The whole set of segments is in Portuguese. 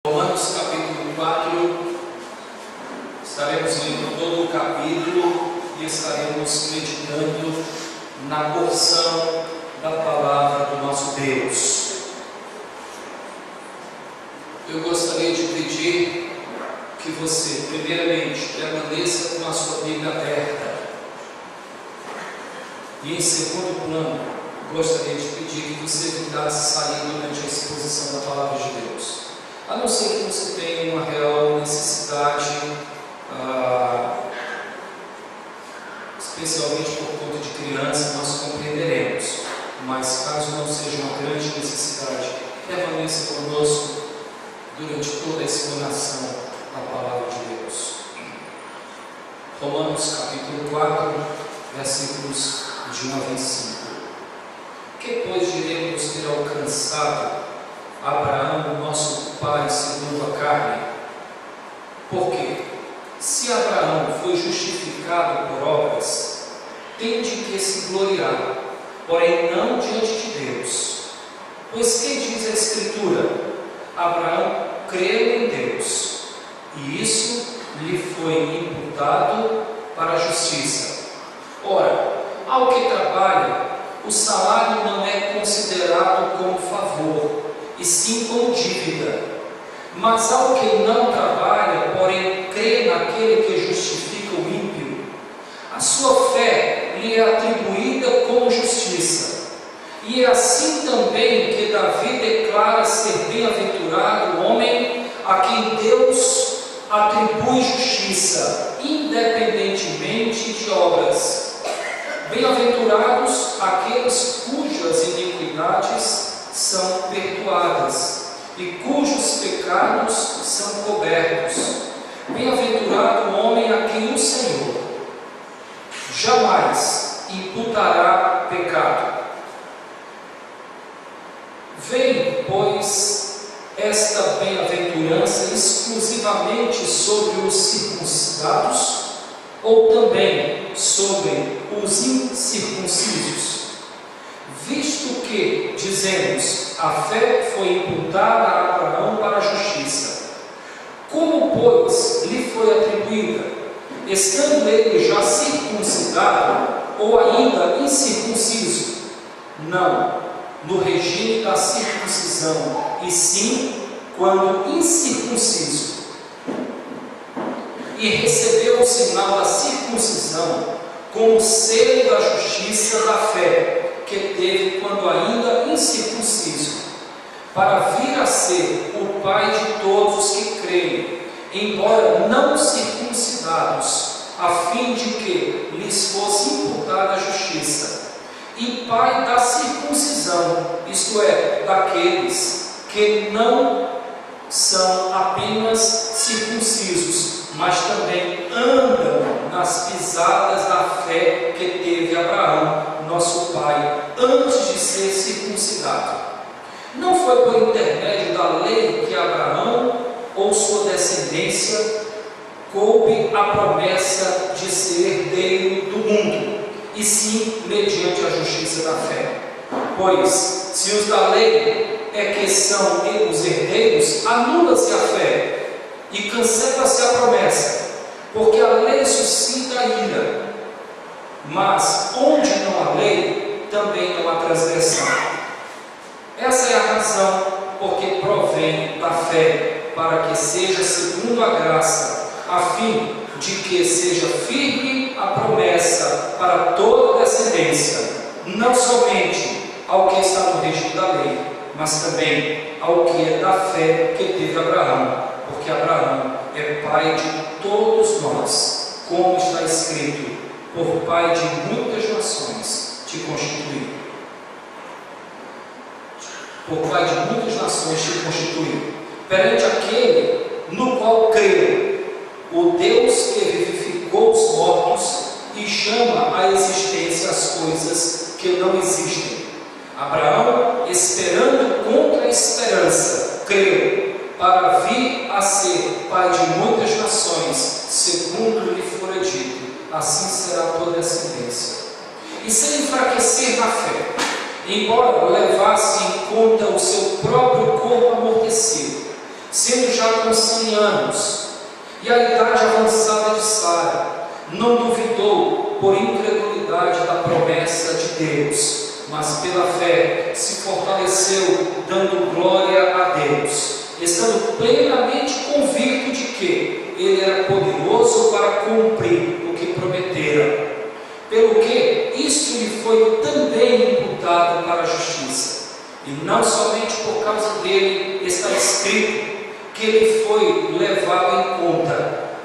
Romanos capítulo 4, estaremos lendo todo o capítulo e estaremos meditando na porção da palavra do nosso Deus. Eu gostaria de pedir que você, primeiramente, permaneça com a sua Bíblia aberta. E em segundo plano, gostaria de pedir que você evitasse sair durante a exposição da palavra de Deus. A não ser que você tenha uma real necessidade, especialmente por conta de criança, nós compreenderemos. Mas caso não seja uma grande necessidade, permaneça conosco durante toda a explanação da palavra de Deus. Romanos capítulo 4, versículos de 1 a 25. Que pois diremos ter alcançado Abraão, nosso pai, segundo a carne? Porque, se Abraão foi justificado por obras, tem de que se gloriar, porém não diante de Deus. Pois que diz a Escritura? Abraão creu em Deus, e isso lhe foi imputado para a justiça. Ora, ao que trabalha, o salário não é considerado como favor, e sim como dívida. Mas ao que não trabalha, porém crê naquele que justifica o ímpio, a sua fé lhe é atribuída como justiça. E é assim também que Davi declara ser bem-aventurado o homem a quem Deus atribui justiça, independentemente de obras. Bem-aventurados aqueles cujas iniquidades são perdoadas e cujos pecados são cobertos. Bem-aventurado o homem a quem o Senhor jamais imputará pecado. Vem, pois, esta bem-aventurança exclusivamente sobre os circuncidados ou também sobre os incircuncisos? Visto que, dizemos, a fé foi imputada a Abraão para a justiça, como, pois, lhe foi atribuída, estando ele já circuncidado ou ainda incircunciso? Não, no regime da circuncisão, e sim quando incircunciso. E recebeu o sinal da circuncisão como selo da justiça da fé que teve quando ainda incircunciso, para vir a ser o Pai de todos os que creem, embora não circuncidados, a fim de que lhes fosse imputada a justiça, e Pai da circuncisão, isto é, daqueles que não são apenas circuncisos, mas também andam nas pisadas da fé que teve Abraão, nosso pai, antes de ser circuncidado. Não foi por intermédio da lei que Abraão ou sua descendência coube a promessa de ser herdeiro do mundo, e sim mediante a justiça da fé. Pois, se os da lei é que são os herdeiros, anula-se a fé e cancela-se a promessa, porque a lei suscita a ira. Mas onde não há lei, também não há transgressão. Essa é a razão porque provém da fé, para que seja segundo a graça, a fim de que seja firme a promessa para toda a descendência, não somente ao que está no regime da lei, mas também ao que é da fé que teve Abraão, porque Abraão é pai de todos nós, como está escrito: por pai de muitas nações te constituiu. Por pai de muitas nações te constituiu, perante aquele no qual creu, o Deus que vivificou os mortos e chama à existência as coisas que não existem. Abraão, esperando contra a esperança, creu, para vir a ser pai de muitas nações, segundo lhe fora dito: assim será a tua descendência. E sem enfraquecer na fé, embora levasse em conta o seu próprio corpo amortecido, sendo já com 100 anos, e a idade avançada de Sara, não duvidou por incredulidade da promessa de Deus, mas pela fé se fortaleceu, dando glória a Deus, estando plenamente convicto de que Ele era poderoso para cumprir o que prometera, pelo que isto lhe foi também imputado para a justiça. E não somente por causa dele está escrito que ele foi levado em conta,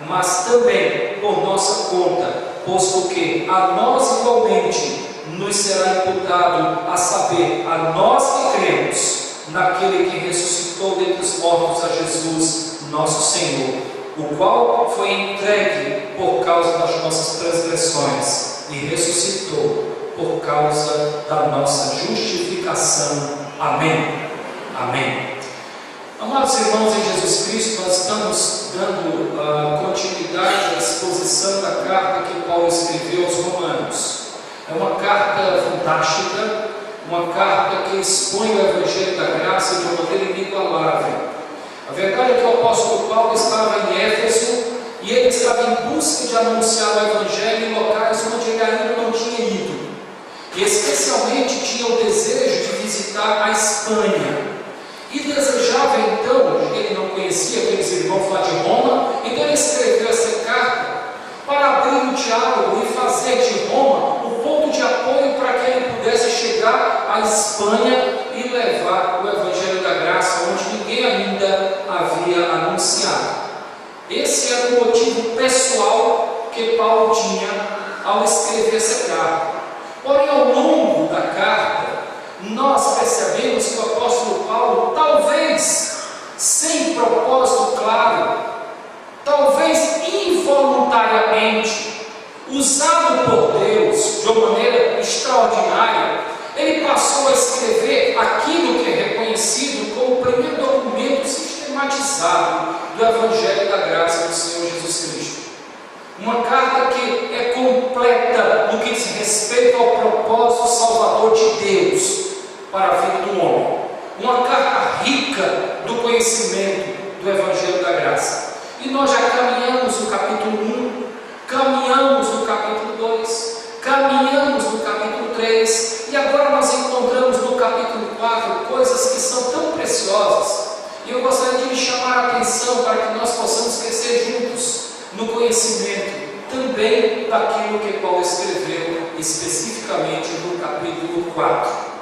mas também por nossa conta, posto que a nós igualmente nos será imputado, a saber, a nós que cremos naquele que ressuscitou dentre os mortos, a Jesus, nosso Senhor, o qual foi entregue por causa das nossas transgressões e ressuscitou por causa da nossa justificação. Amém. Amém. Amados irmãos em Jesus Cristo, nós estamos dando continuidade à exposição da carta que Paulo escreveu aos Romanos. É uma carta fantástica, uma carta que expõe o Evangelho da Graça de uma maneira inigualável. A verdade é que o apóstolo Paulo estava em Éfeso e ele estava em busca de anunciar o Evangelho em locais onde ele ainda não tinha ido. E especialmente tinha o desejo de visitar a Espanha. E desejava então, ele não conhecia aqueles irmãos lá de Roma, então ele escreveu essa carta para abrir o diálogo e fazer de Roma um ponto de apoio para que ele pudesse chegar à Espanha e levar o Evangelho da Graça, onde ninguém ainda havia anunciado. Esse era o motivo pessoal que Paulo tinha ao escrever essa carta. Porém, ao longo da carta, nós percebemos que o apóstolo Paulo, talvez sem propósito claro, talvez involuntariamente, usado por Deus de uma maneira extraordinária, ele passou a escrever aquilo que é reconhecido como o primeiro documento sistematizado do Evangelho da Graça do Senhor Jesus Cristo. Uma carta que é completa no que diz respeito ao propósito salvador de Deus para a vida do homem. Uma carta rica do conhecimento do Evangelho da Graça. E nós já caminhamos no capítulo 1, caminhamos no capítulo 2, caminhamos no capítulo 3, e agora nós encontramos no capítulo 4 coisas que são tão preciosas. E eu gostaria de lhe chamar a atenção para que nós possamos crescer juntos no conhecimento também daquilo que Paulo escreveu especificamente no capítulo 4.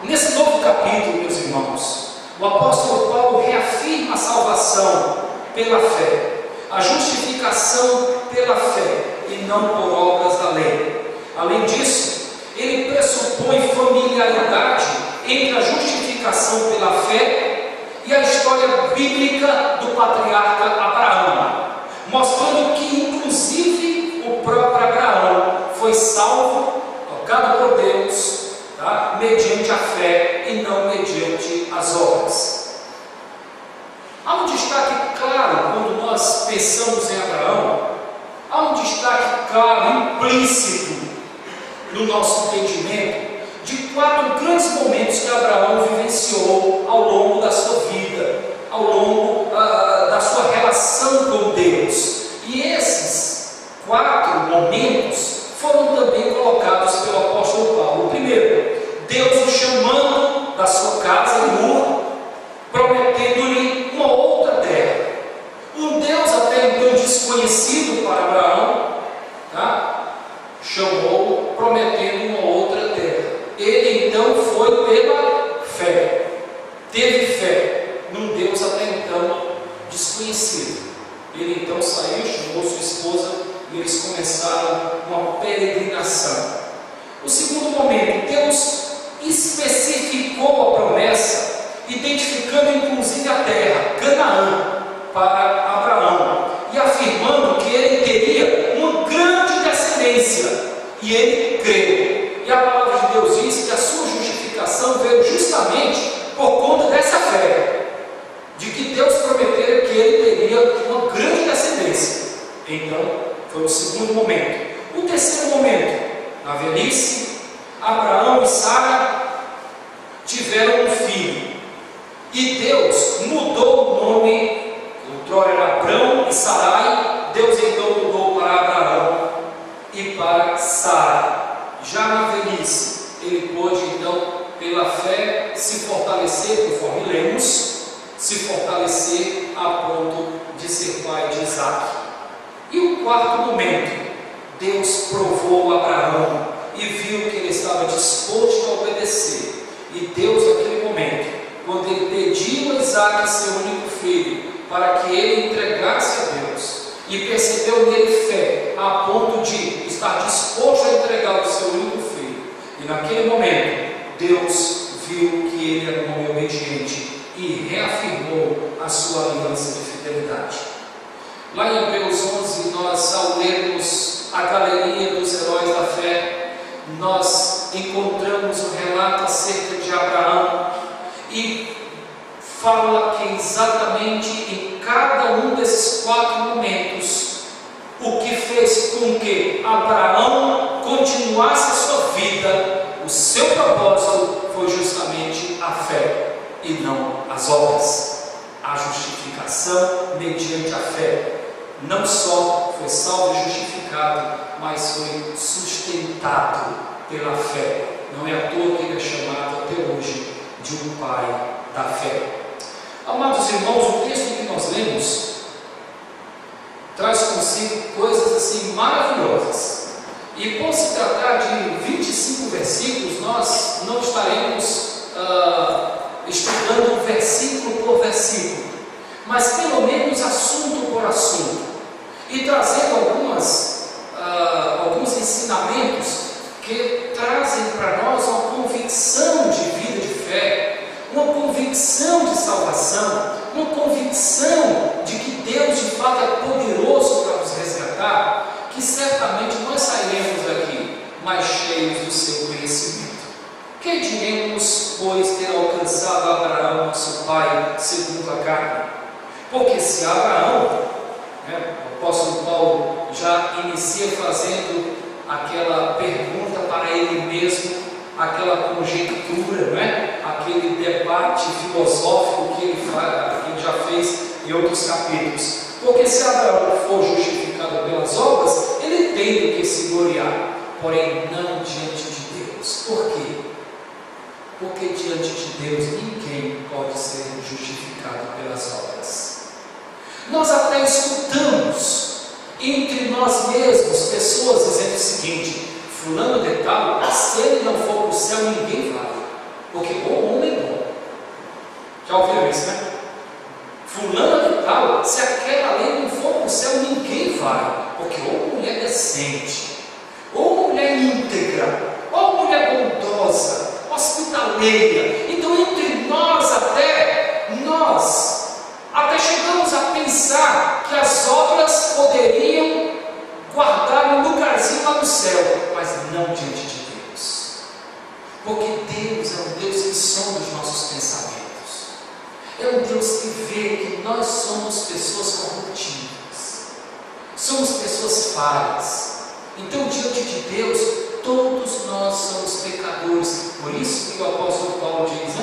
Nesse novo capítulo, meus irmãos, o apóstolo Paulo reafirma a salvação pela fé, a justificação pela fé e não por obras da lei. Além disso, ele pressupõe familiaridade entre a justificação pela fé e a história bíblica do patriarca Abraão, mostrando que inclusive o próprio Abraão foi salvo, tocado por Deus, mediante a fé e não mediante as obras. Há um destaque claro quando nós pensamos em Abraão, há um destaque claro, implícito no nosso entendimento de 4 grandes momentos que Abraão vivenciou ao longo da sua vida, ao longo da sua relação com Deus. E esses 4 momentos foram também colocados pelo apóstolo Paulo. O primeiro, Deus o chamando da sua casa em Ur, prometendo-lhe uma outra terra. Um Deus até então desconhecido para Abraão, chamou, prometendo uma outra terra. Ele então foi pela fé, teve fé num Deus até então desconhecido. Ele então saiu, chamou sua esposa e eles começaram uma peregrinação. O segundo momento, Deus especificou a promessa, identificando inclusive a terra, Canaã, para Abraão, e afirmando que ele teria uma grande descendência, e ele creu. E a palavra de Deus diz que a sua justificação veio justamente por conta dessa fé, de que Deus prometera que ele teria uma grande descendência. Então, foi o segundo momento. O terceiro momento, na velhice, Abraão e Sara tiveram um filho. E Deus mudou o nome, outrora era Abrão e Sarai, Deus então mudou para Abraão e para Sara. Já na velhice, ele pôde então, pela fé, se fortalecer, conforme lemos, se fortalecer a ponto de ser pai de Isaac. E o quarto momento, Deus provou Abraão e viu que ele estava disposto a obedecer. E Deus, naquele momento, quando ele pediu a Isaac, seu único filho, para que ele entregasse a Deus, e percebeu nele fé, a ponto de estar disposto a entregar o seu único filho, e naquele momento, Deus viu que ele era um homem obediente e reafirmou a sua aliança de fidelidade. Lá em Hebreus 11, nós, ao lermos a galeria dos heróis da fé, nós encontramos um relato acerca de Abraão, e fala que exatamente em cada um desses 4 momentos, o que fez com que Abraão continuasse a sua vida, o seu propósito foi justamente a fé e não as obras. A justificação mediante a fé. Não só foi salvo e justificado, mas foi sustentado pela fé. Não é à toa que ele é chamado até hoje de um pai da fé. Amados irmãos, o texto que nós lemos traz consigo coisas assim maravilhosas. E por se tratar de 25 versículos, nós não estaremos estudando versículo por versículo, mas pelo menos assunto por assunto, e trazendo alguns ensinamentos que trazem para nós uma convicção de vida de fé, uma convicção de salvação, uma convicção de que Deus de fato é poderoso para nos resgatar, que certamente nós sairemos daqui mais cheios do seu conhecimento. Que diremos, pois, ter alcançado Abraão, nosso pai, segundo a carne? Porque se Abraão, o apóstolo Paulo já inicia fazendo aquela pergunta para ele mesmo, aquela conjectura, aquele debate filosófico que ele já fez em outros capítulos. Porque se Abraão for justificado pelas obras, ele tem do que se gloriar, porém não diante de Deus. Por quê? Porque diante de Deus ninguém pode ser justificado pelas obras. Nós até escutamos entre nós mesmos pessoas dizendo o seguinte: fulano de tal, se ele não for para o céu, ninguém vai, porque o homem é bom. Já ouviram isso, né? Fulano de tal, se aquela lei não for para o céu, ninguém vai, porque ou mulher decente, ou mulher íntegra, ou mulher bondosa, hospitaleira. Então entre nós até chegamos a pensar que as obras poderiam guardar um lugarzinho lá no céu, mas não diante de Deus, porque Deus é um Deus que sonda os nossos pensamentos, é um Deus que vê que nós somos pessoas corruptíveis, somos pessoas falhas. Então diante de Deus todos nós somos pecadores. Por isso que o apóstolo Paulo diz,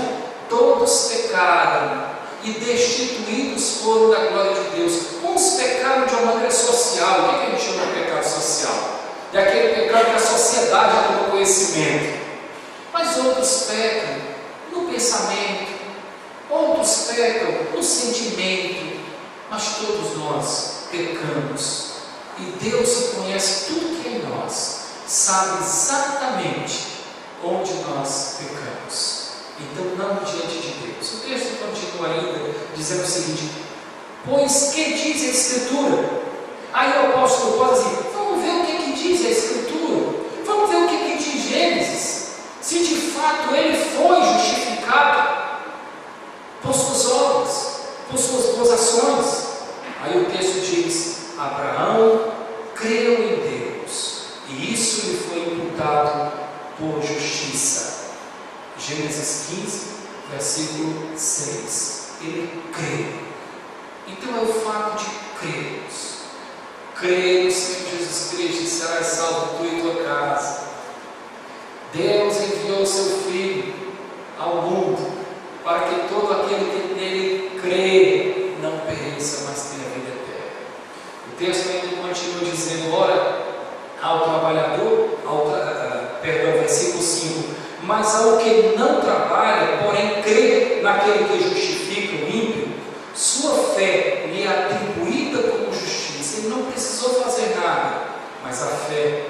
todos pecaram e destituídos foram da glória de Deus. Uns pecaram de uma maneira social. O que a gente chama de pecado social? É aquele pecado que a sociedade tem no conhecimento. Mas outros pecam no pensamento, outros pecam no sentimento, mas todos nós pecamos. E Deus que conhece tudo que é em nós, sabe exatamente onde nós pecamos. Então não diante de Deus. O texto continua ainda dizendo o seguinte: pois que diz a Escritura? Aí o apóstolo Paulo diz: vamos ver o que diz a Escritura, vamos ver o que diz Gênesis, se de fato ele foi justificado por suas obras, por suas boas ações. Aí o texto diz: Abraão creu em Deus e isso lhe foi imputado por justiça. Gênesis 15, versículo 6. Ele creu. Então é o fato de crermos. Creio no Senhor Jesus Cristo e serás salvo tu e tua casa. Deus enviou o seu Filho ao mundo para que todo aquele que texto ainda continua dizendo: ora, ao trabalhador, versículo 5, mas ao que não trabalha, porém crê naquele que justifica o ímpio, sua fé lhe é atribuída como justiça. Ele não precisou fazer nada, mas a fé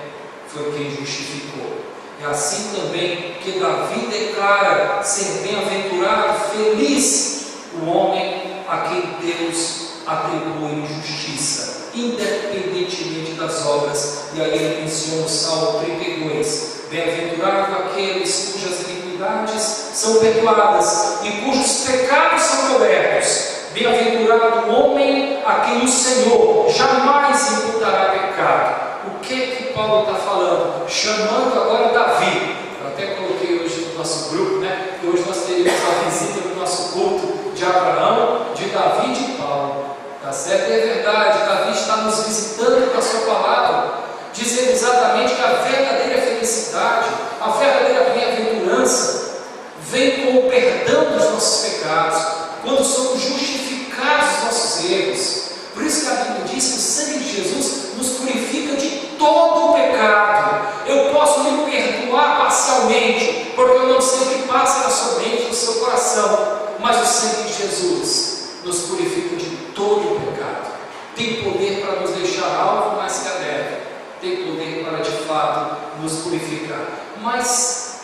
foi quem justificou. É assim também que Davi declara ser bem-aventurado, feliz o homem a quem Deus atribui justiça, independentemente das obras. E aí ele menciona o Salmo 32: bem-aventurado aqueles cujas iniquidades são perdoadas e cujos pecados são cobertos. Bem-aventurado o homem a quem o Senhor jamais imputará pecado. O que Paulo está falando? Chamando agora Davi. Eu até coloquei hoje no nosso grupo, né? Que hoje nós teríamos a visita do nosso culto de Abraão, de Davi e de Paulo. Tá certo? E é verdade, Davi está nos visitando com a sua palavra, dizendo exatamente que a verdadeira felicidade, a verdadeira bem-aventurança vem com o perdão dos nossos pecados, quando somos justificados dos nossos erros. Por isso que a Bíblia diz que o sangue de Jesus nos purifica de todo o pecado. Eu posso me perdoar parcialmente, porque eu não sei o que passa na sua mente, no seu coração, mas o sangue de Jesus nos purifica de todo o pecado. Tem poder para nos deixar alvo mais que a neve, tem poder para de fato nos purificar. Mas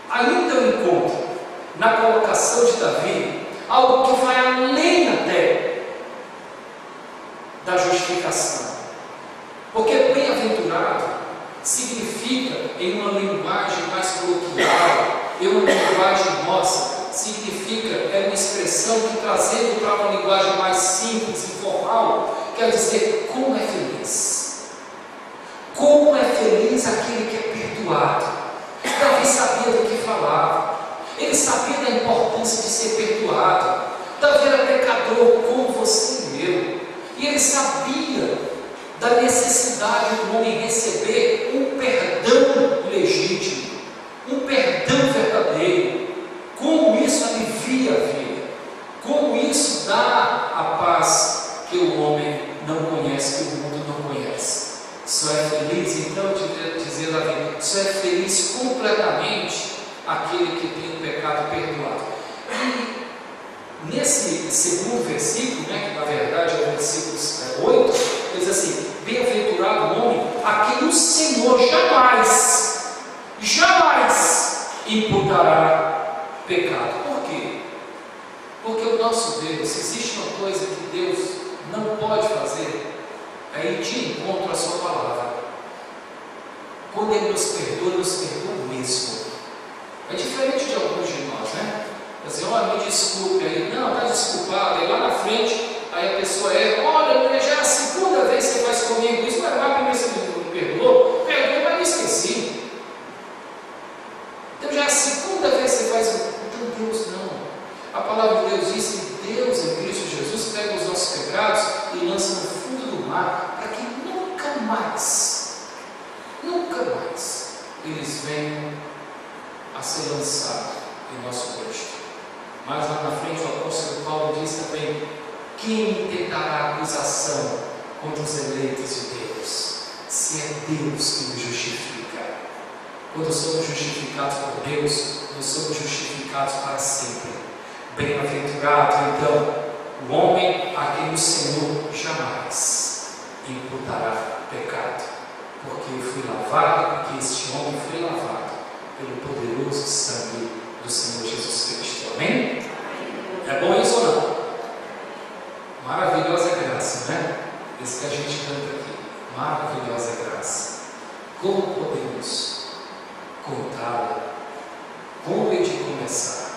ainda eu encontro na colocação de Davi algo que vai além até da justificação, porque bem-aventurado significa, em uma linguagem mais coloquial, em uma linguagem nossa, significa, é uma expressão que, trazendo para uma linguagem mais simples e formal, quer dizer como é feliz. Como é feliz aquele que é perdoado. Davi sabia do que falava, ele sabia da importância de ser perdoado. Davi era pecador como você e eu, e ele sabia da necessidade do homem receber um perdão legítimo, um perdão verdadeiro. Como isso alivia a vida, como isso dá a paz que o homem não conhece, que o mundo não conhece. Só é feliz, então, dizer a vida, só é feliz completamente aquele que tem o pecado perdoado. E nesse segundo versículo, né, que na verdade é o versículo 8, ele diz assim: bem-aventurado o homem a quem o Senhor jamais imputará pecado. Por quê? Porque o nosso Deus, se existe uma coisa que Deus não pode fazer, é ir de encontro à sua palavra. Quando Ele nos perdoa mesmo. É diferente de alguns de nós, né? Assim, olha, me desculpe aí, não, está desculpado, aí lá na frente, aí a pessoa olha, já é a segunda vez que você faz comigo isso, mas vai primeiro você me perdoou, mas me esqueci. Então já é a segunda vez que você faz isso. Então Deus não. A palavra de Deus diz que Deus em Cristo Jesus pega os nossos pecados e lança no fundo do mar, para que nunca mais eles venham a ser lançados em nosso rosto. Mas lá na frente o apóstolo Paulo diz também: quem tentará acusação contra os eleitos de Deus, se é Deus que nos justifica? Quando somos justificados por Deus, nós somos justificados para sempre. Bem-aventurado então o homem a quem o Senhor jamais imputará pecado, porque eu fui lavado, porque este homem foi lavado pelo poderoso sangue do Senhor Jesus Cristo. Amém? É bom isso ou não? Maravilhosa graça, né? Isso que a gente canta aqui. Maravilhosa graça. Como podemos contá-la? Como é de começar?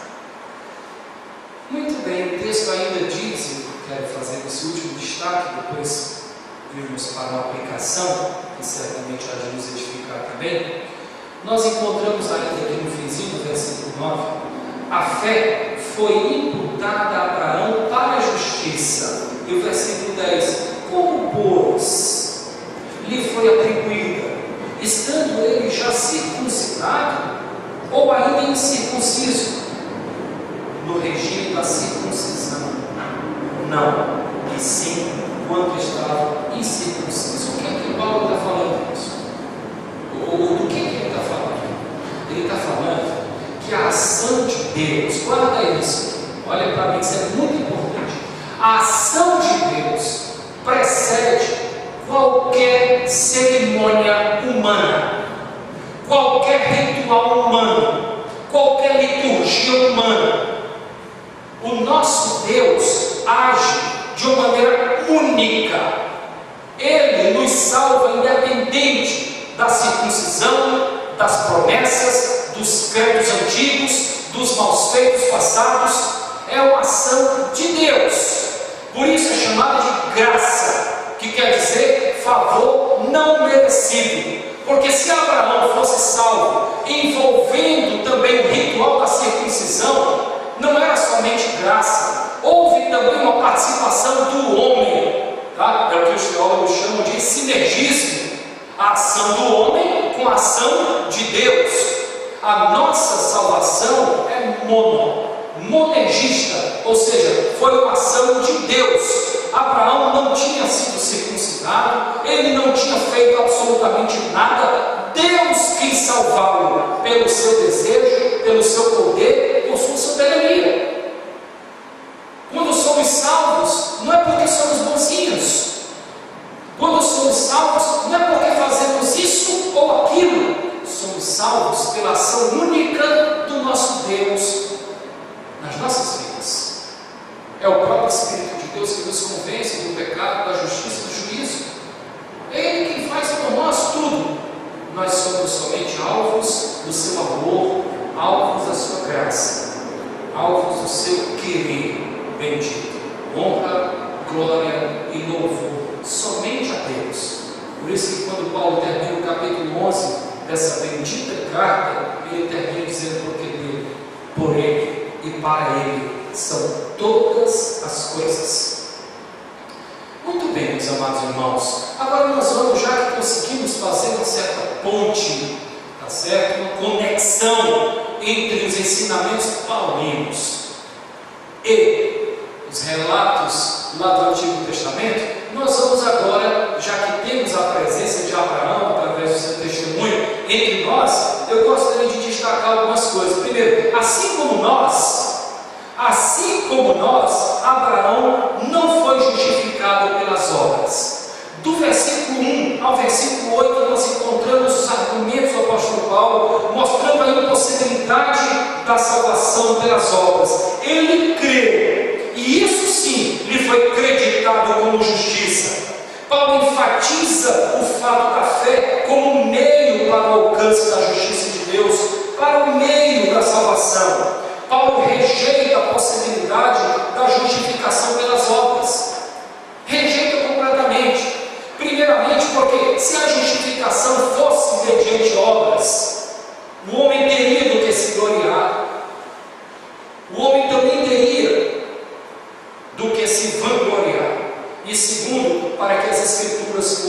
Muito bem, o texto ainda diz, eu quero fazer esse último destaque, depois irmos para uma aplicação, que certamente há de nos edificar também. Nós encontramos ainda aqui no finzinho do versículo 9, a fé foi imputada a Abraão para a justiça. E o versículo 10, como pois lhe foi atribuída, estando ele já circuncidado, ou ainda incircunciso, no regime da circuncisão? Não, e sim, quando estava A ação de Deus precede qualquer cerimônia humana, qualquer ritual humano, qualquer liturgia humana. O nosso Deus age de uma maneira única. Ele nos salva independente da circuncisão, das promessas, dos credos antigos, dos maus feitos passados. É uma ação de Deus. Por isso é chamada de graça, que quer dizer favor não merecido. Porque se Abraão fosse salvo envolvendo também o ritual da circuncisão, não era somente graça, houve também uma participação do homem, tá? É o que os teólogos chamam de sinergismo, a ação do homem com a ação de Deus. A nossa salvação é monergista, ou seja, foi uma ação de Deus. Abraão não tinha sido circuncidado, ele não tinha feito absolutamente nada. Deus quis salvá-lo pelo seu desejo, pelo seu poder, por sua soberania. Quando somos salvos, não é porque somos bonzinhos. Quando somos salvos, não é porque fazemos isso ou aquilo. Somos salvos pela ação única do nosso Deus nas nossas vidas. É o próprio Espírito de Deus que nos convence do pecado, da justiça e do juízo. É Ele quem faz por nós tudo. Nós somos somente alvos do seu amor, alvos da sua graça, alvos do seu querer bendito. Honra, glória e louvor somente a Deus. Por isso que quando Paulo termina o capítulo 11 dessa bendita carta, ele termina dizendo: porque dele, por ele e para ele são todas as coisas. Muito bem, meus amados irmãos, agora nós vamos, já que conseguimos fazer uma certa ponte, tá certo? Uma conexão entre os ensinamentos paulinos e os relatos lá do Antigo Testamento, nós vamos agora, já que temos a presença de Abraão através do seu testemunho entre nós, eu gostaria de destacar algumas coisas. Primeiro, assim como nós, Abraão não foi justificado pelas obras. Do versículo 1 ao versículo 8, nós encontramos os argumentos do apóstolo Paulo, mostrando a impossibilidade da salvação pelas obras. Ele creu, e isso sim lhe foi creditado como justiça. Paulo enfatiza o fato da fé como meio para o alcance da justiça de Deus, para o meio da salvação. Paulo rejeita a possibilidade da justificação pelas obras. Rejeita completamente. Primeiramente porque se a justificação fosse mediante obras, o homem teria do que se gloriar. O homem também teria do que se vangloriar. E segundo, para que as Escrituras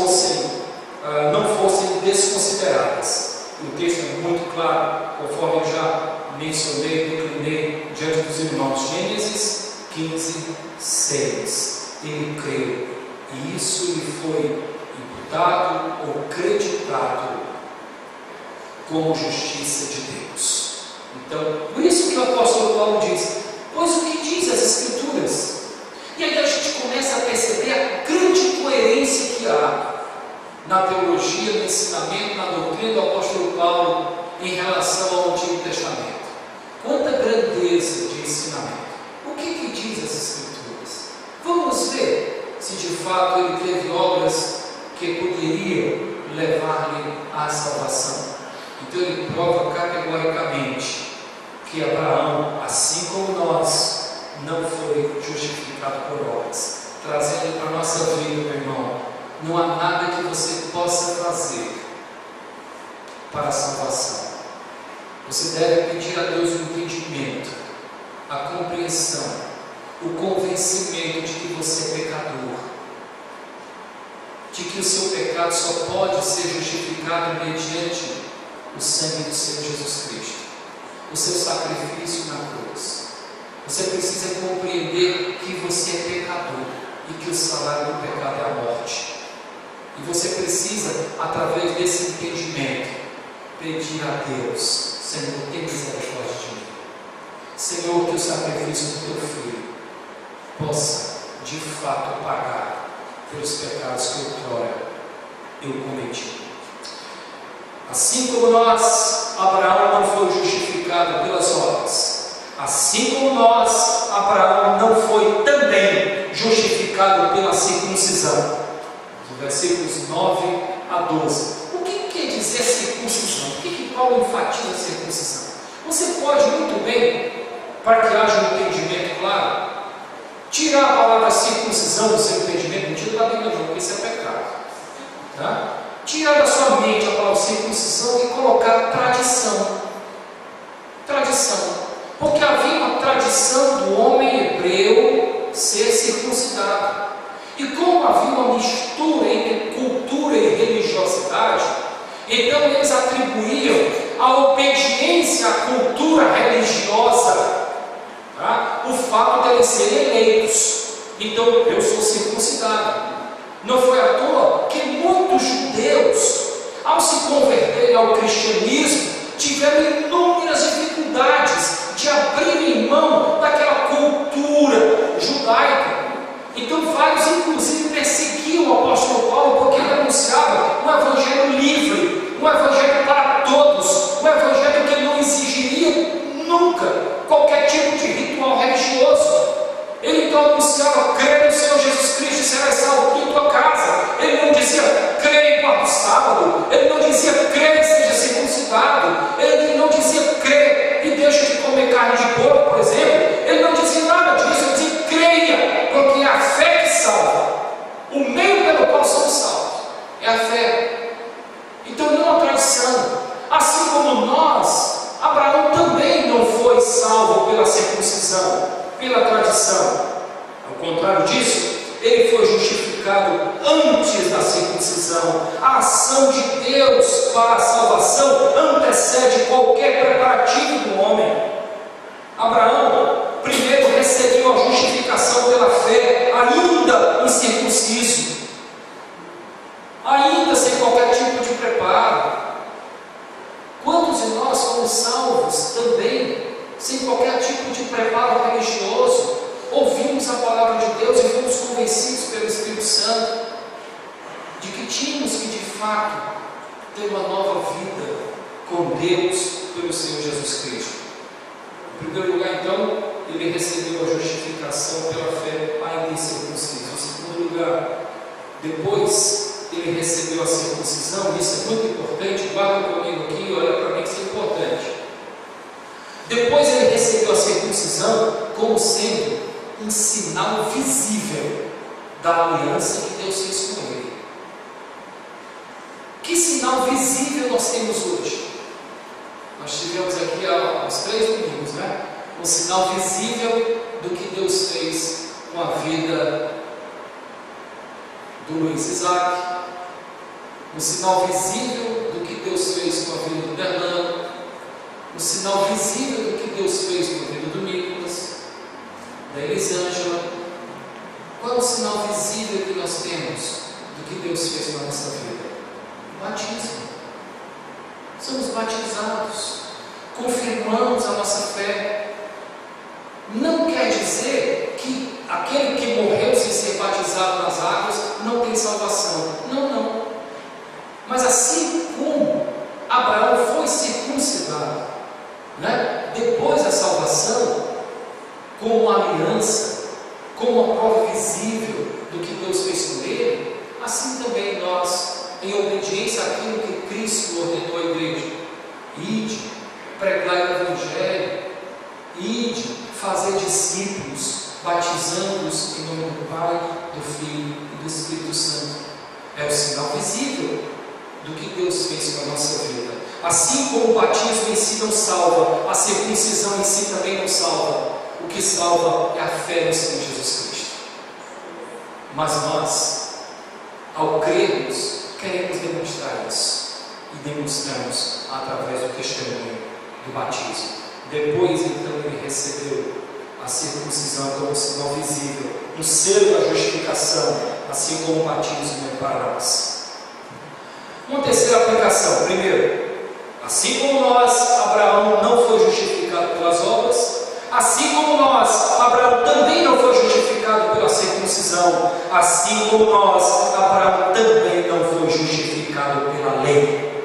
não fossem desconsideradas. O texto é muito claro, conforme eu já mencionei, declinei diante dos irmãos. Gênesis 15, 6. Ele creu, e isso lhe foi imputado ou creditado como justiça de Deus. Então, por isso que o apóstolo Paulo diz: pois o que diz as Escrituras? E aí a gente começa a perceber a grande coerência que há na teologia, no ensinamento, na doutrina do apóstolo Paulo em relação ao Antigo Testamento. Quanta grandeza de ensinamento! O que diz as Escrituras? Vamos ver se de fato ele teve obras que poderiam levar-lhe à salvação. Então ele prova categoricamente que Abraão, assim como nós, não foi justificado por obras. Trazendo para a nossa vida, meu irmão, não há nada que você possa fazer para a salvação. Você deve pedir a Deus o entendimento, a compreensão, o convencimento de que você é pecador, de que o seu pecado só pode ser justificado mediante o sangue do Senhor Jesus Cristo, o seu sacrifício na cruz. Você precisa compreender que você é pecador e que o salário do pecado é a morte. E você precisa, através desse entendimento, pedir a Deus: Senhor, tem misericórdia de mim. Senhor, que o sacrifício do teu filho possa, de de fato pagar pelos pecados que outrora eu cometi. Assim como nós, Abraão não foi justificado pelas obras, assim como nós, Abraão não foi também justificado pela circuncisão. Dos versículos 9 a 12. O que quer dizer circuncisão? Por que Paulo enfatiza a circuncisão? Você pode muito bem, para que haja um entendimento claro, tirar a palavra circuncisão do seu entendimento, não tira da Bíblia não, porque isso é pecado. Tá? Tirar da sua mente a palavra circuncisão e colocar tradição. Tradição. Porque havia uma tradição do homem hebreu ser circuncidado. E como havia uma mistura entre cultura e religiosidade, então eles atribuíam a obediência à cultura religiosa, tá? O fato de eles serem eleitos. Então eu sou circuncidado. Não foi à toa que muitos judeus, ao se converterem ao cristianismo, tiveram inúmeras dificuldades de abrirem mão daquela cultura judaica. Então vários inclusive perseguiam o apóstolo Paulo porque ele anunciava um evangelho livre, um evangelho para todos, um evangelho que não exigiria nunca qualquer tipo de ritual religioso. Ele então anunciava: crê no Senhor Jesus Cristo e serás salvo em tua casa. Ele não dizia: crê em quarto sábado. Ele não dizia: crê e seja circuncidado. Ele não dizia: crê e deixa de comer carne de porco, por exemplo. Ele não dizia nada disso. Ele dizia: creia, porque é a fé que salva. O meio pelo qual somos salvos é a fé. Então não a tradição. Assim como nós, Abraão também não foi salvo pela circuncisão, pela tradição. Ao contrário disso, ele foi justificado antes da circuncisão. A ação de Deus para a salvação antecede qualquer preparativo do homem. Abraão primeiro recebeu a justificação pela fé, ainda incircunciso, ainda sem qualquer tipo de preparo. Quantos de nós fomos salvos também sem qualquer tipo de preparo religioso? Ouvimos a palavra de Deus e fomos convencidos pelo Espírito Santo de que tínhamos que de fato ter uma nova vida com Deus pelo Senhor Jesus Cristo. Em primeiro lugar, então, ele recebeu a justificação pela fé ainda incircunciso. Em segundo lugar, depois ele recebeu a circuncisão. Isso é muito importante, guarda comigo aqui, olha para mim que isso é importante. Depois ele recebeu a circuncisão como sendo um sinal visível da aliança que Deus fez com ele. Que sinal visível nós temos hoje? Nós tivemos aqui há uns 3 domingos, né? Um sinal visível do que Deus fez com a vida do Luiz Isaac, um sinal visível do que Deus fez com a vida do Bernardo, um sinal visível do que Deus fez com a vida do Nicolas, da Elisângela. Qual é o sinal visível que nós temos do que Deus fez na nossa vida? O batismo. Somos batizados, confirmamos a nossa fé. Não quer dizer que aquele que morreu sem ser batizado nas águas não tem salvação. Não, não. Mas assim como Abraão foi circuncidado, né? Depois da salvação, como uma aliança, como uma prova visível do que Deus fez com ele, assim também nós, em obediência àquilo que Cristo ordenou à igreja: ide, pregai o Evangelho, ide, fazer discípulos, batizando-os em nome do Pai, do Filho e do Espírito Santo. É o sinal visível do que Deus fez com a nossa vida. Assim como o batismo em si não salva, a circuncisão em si também não salva. O que salva é a fé no Senhor Jesus Cristo. Mas nós, ao crermos, queremos demonstrar isso. E demonstramos através do testemunho do batismo. Depois, então, ele recebeu a circuncisão como sinal visível, um selo da justificação, assim como o batismo é para nós. Uma terceira aplicação. Primeiro, assim como nós, Abraão não foi justificado pelas obras, assim como nós, Abraão também não foi justificado pela circuncisão. circuncisão, assim como nós, Abraão também não foi justificado pela lei.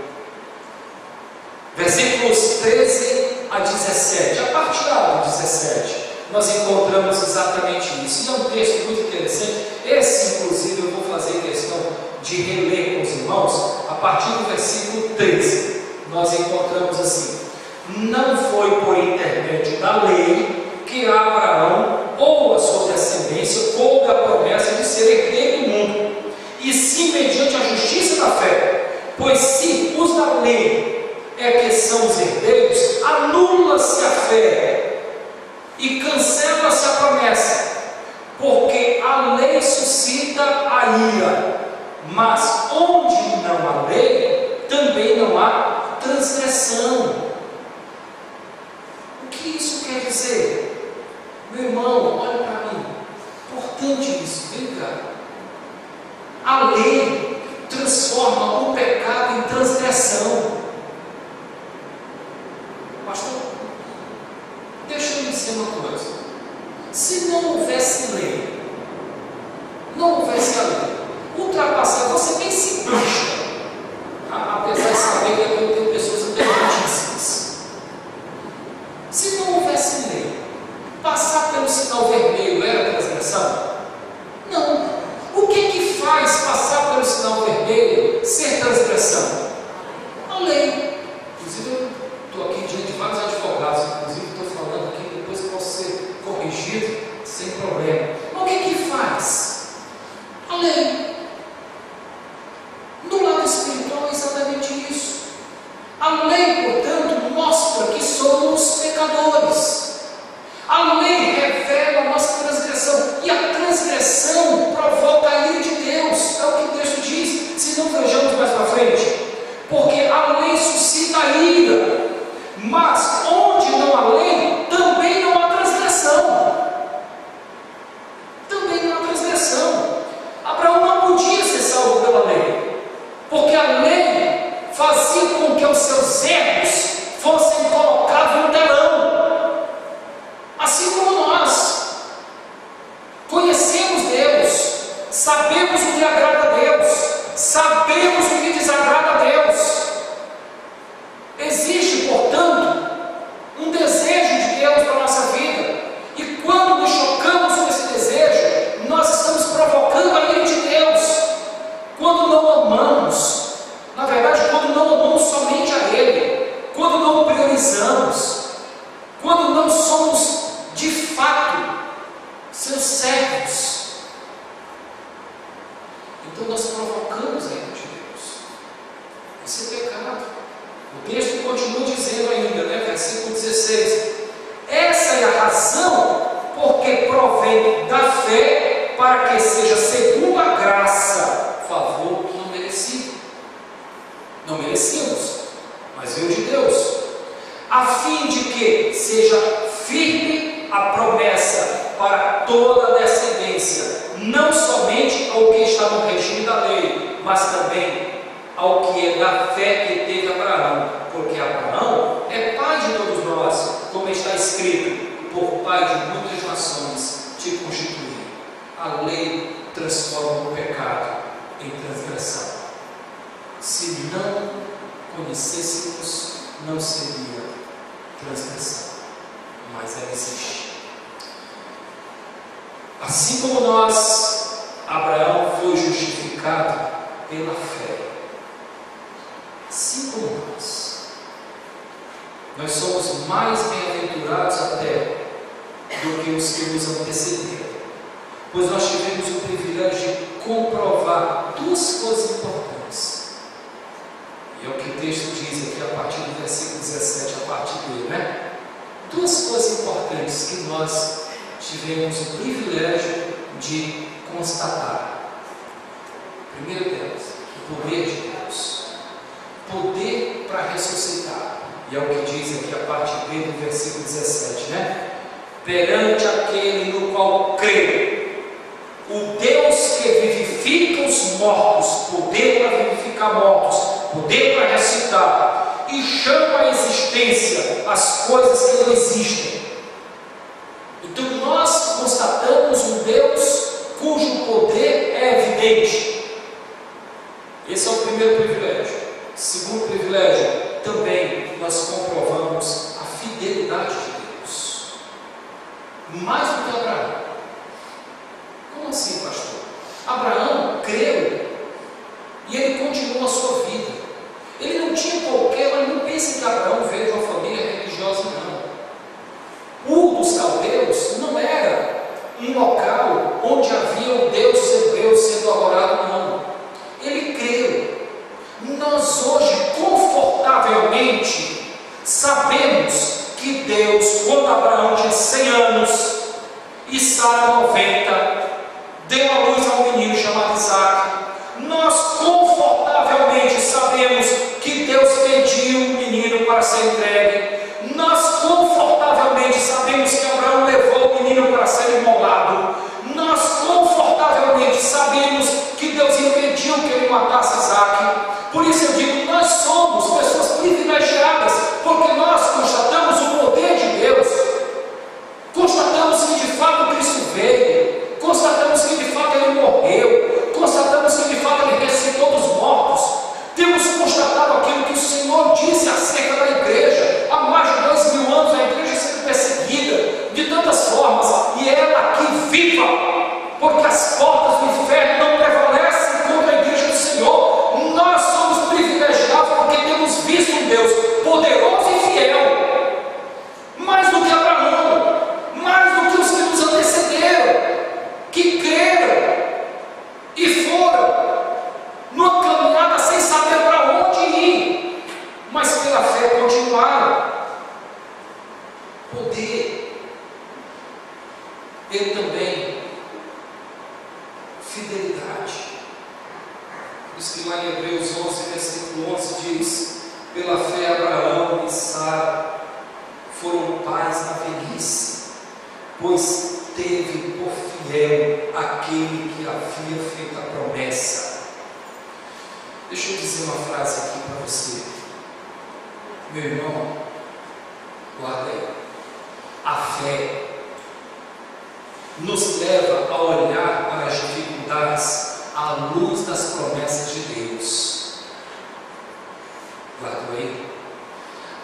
Versículos 13 a 17, a partir do 17, nós encontramos exatamente isso. E é um texto muito interessante. Esse, inclusive, eu vou fazer questão de reler com os irmãos. A partir do versículo 13, nós encontramos assim: não foi por intermédio da lei que Abraão ou a sua descendência coube a promessa de ser herdeiro do mundo, e sim mediante a justiça da fé. Pois se os da lei é que são os herdeiros, anula-se a fé e cancela-se a promessa, porque a lei suscita a ira, mas onde não há lei, também não há transgressão. O que isso quer dizer? Meu irmão, olha para mim, importante isso, vem cá. A lei transforma o pecado em transgressão. Pastor, deixa eu dizer uma coisa: se não houvesse lei, não houvesse a lei, ultrapassar, você nem se puxa, apesar de saber que eu tenho pessoas inteligentíssimas. Se não houvesse lei, passar pelo sinal vermelho era transgressão? Não. O que faz passar pelo sinal vermelho ser transgressão? A lei. Inclusive, eu estou aqui diante de vários advogados, inclusive estou falando aqui, depois eu posso ser corrigido sem problema. Mas o que faz? A lei. No lado espiritual é exatamente isso. A lei, portanto, mostra que somos pecadores. A lei revela a nossa transgressão, e a transgressão provoca a ira de Deus. É o que o texto diz, se não vejamos mais para frente. Porque a lei suscita a ira, mas onde não há lei, também não há transgressão. Também não há transgressão. Abraão não podia ser salvo pela lei, porque a lei fazia com que os seus erros fossem colocados no telão. Assim como nós conhecemos Deus, sabemos o que agrada a Deus, sabemos o que desagrada a Deus. Existe, portanto, um desejo de Deus para a nossa vida, e quando nos chocamos com esse desejo, nós estamos provocando a ira de Deus. Quando não amamos, na verdade, quando não amamos somente a Ele, quando não o priorizamos, quando não somos de fato seus servos, então nós provocamos a ira de Deus. Isso é pecado. O texto continua dizendo ainda, versículo 16: essa é a razão porque provém da fé, para que seja segundo a graça, favor não merecido. Não merecíamos, mas veio de Deus, a fim de que seja firme a promessa para toda a descendência, não somente ao que está no regime da lei, mas também ao que é da fé que teve Abraão, porque Abraão é pai de todos nós, como está escrito: por pai de muitas nações te constituí. A lei transforma o pecado em transgressão. Se não conhecêssemos, não seria transgressão, mas ela existe. Assim como nós, Abraão foi justificado pela fé. Assim como nós somos mais bem-aventurados até do que os que nos antecederam, pois nós tivemos o privilégio de comprovar duas coisas importantes. E é o que o texto diz aqui a partir do versículo 17, a partir dele, Duas coisas importantes que nós tivemos o privilégio de constatar. Primeiro delas, o poder de Deus. Poder para ressuscitar. E é o que diz aqui a partir do versículo 17, perante aquele no qual creio, o Deus que vivifica os mortos, poder para vivificar mortos, poder para ressuscitar, e chama à existência as coisas que não existem. Então nós constatamos um Deus cujo Como assim, pastor? Abraão creu e ele continuou a sua vida. Ele não tinha qualquer, mas não pense que Abraão veio de uma família religiosa, não. Ur dos Caldeus não era um local onde havia o Deus hebreu sendo adorado, não. Ele creu. Nós hoje, confortavelmente, sabemos que Deus, quando Abraão tinha 100 anos e Sara 90, deu à luz a um menino chamado Isaac. Nós confortavelmente sabemos que Deus pediu um menino para ser entregue. Nós confortavelmente sabemos que Abraão levou o menino para ser imolado. Nós confortavelmente sabemos que Deus impediu que ele matasse Isaac. Por isso eu digo, nós somos pessoas privilegiadas, porque nós constatamos o poder de Deus, constatamos que de fato Cristo veio, constatamos que de fato Ele morreu, constatamos que de fato Ele ressuscitou dos mortos. Temos constatado aquilo que o Senhor disse acerca da igreja. Há mais de 2000 anos a igreja sendo perseguida de tantas formas, e ela aqui viva, porque as portas do inferno não prevalecem contra a igreja do Senhor. Nós somos privilegiados porque temos visto um Deus poderoso e fiel, mais do que Abraão, mais do que os que nos antecederam, que creram e foram numa caminhada sem saber para onde ir, mas pela fé continuaram. Poder. Ele também, fidelidade. Por isso que lá em Hebreus 11, versículo 11 diz: pela fé Abraão e Sara foram pais na velhice, pois teve por fiel aquele que havia feito a promessa. Deixa eu dizer uma frase aqui para você, meu irmão, guarda aí. A fé nos leva a olhar para as dificuldades à luz das promessas de Deus. Guarda aí.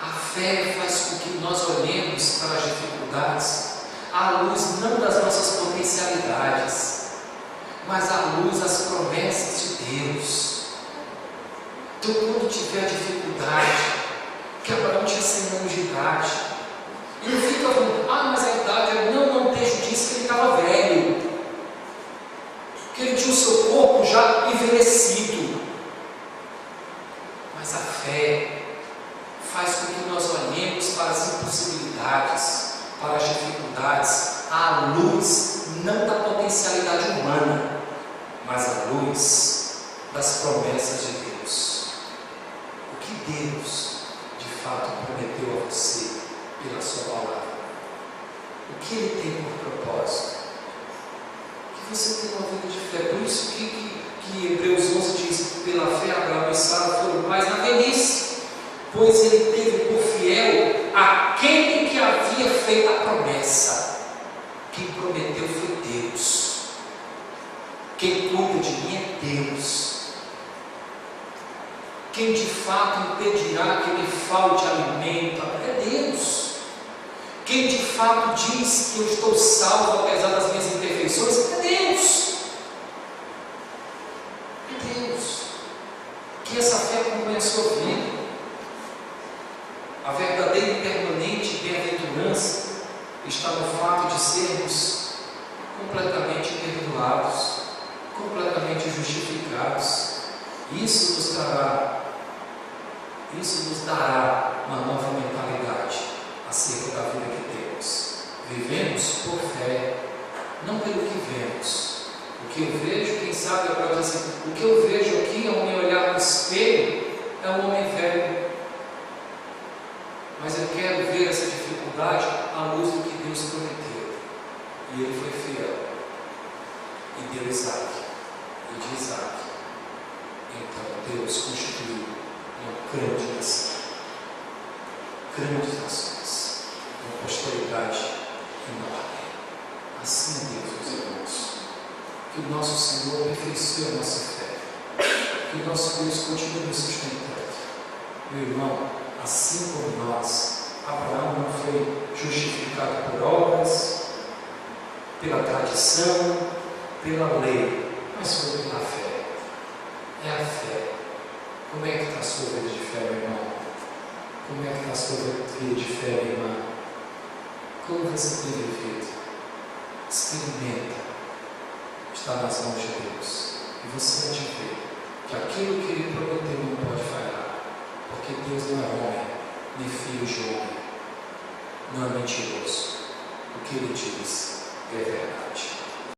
A fé faz com que nós olhemos para as dificuldades à luz não das nossas potencialidades, mas à luz das promessas de Deus. Então, quando tiver dificuldade, que Abraão tinha 100 anos de idade, e não fica falando, mas a idade, não, o texto diz que ele estava velho, que ele tinha o seu corpo já envelhecido. Mas a fé faz com que nós olhemos para as impossibilidades, para as dificuldades, à luz não da potencialidade humana, mas à luz das promessas de Deus. O que Deus de fato prometeu a você pela sua palavra? O que Ele tem por propósito? Que você tenha uma vida de fé. Por isso que Hebreus 11 diz: pela fé Abraão e Sara foram pais na velhice, pois ele teve por fiel aquele que havia feito a promessa. Quem prometeu foi Deus. Quem cuida de mim é Deus. Quem de fato impedirá que me falte alimento é Deus. Quem de fato diz que eu estou salvo apesar das minhas imperfeições é Deus. É Deus. Que essa fé acompanhe a sua vida. A verdadeira e permanente bem-aventurança está no fato de sermos completamente perdoados, completamente justificados. Isso nos dará uma nova mentalidade acerca da vida que temos. Vivemos por fé, não pelo que vemos. O que eu vejo, quem sabe agora dizer assim, o que eu vejo aqui ao me olhar no espelho é um homem velho. Mas eu quero ver essa dificuldade à luz do que Deus prometeu. E ele foi fiel. E deu Isaac. E de Isaac, então Deus constituiu uma grande nação. Grandes nações. Uma posteridade enorme. Assim é Deus, meus irmãos. Que o nosso Senhor aperfeiçoe a nossa fé. Que o nosso Deus continue nos sustentando. Meu irmão, assim como nós, Abraão não foi justificado por obras, pela tradição, pela lei, mas foi pela fé. É a fé. Como é que está a sua vida de fé, meu irmão? Como é que está a sua vida de fé, minha irmã? Como você tem vivido? Experimenta. Está nas mãos de Deus. E você vai ver que aquilo que Ele prometeu não pode falhar. Porque Deus não é homem, nem filho de homem. Não é mentiroso. O que Ele diz é verdade.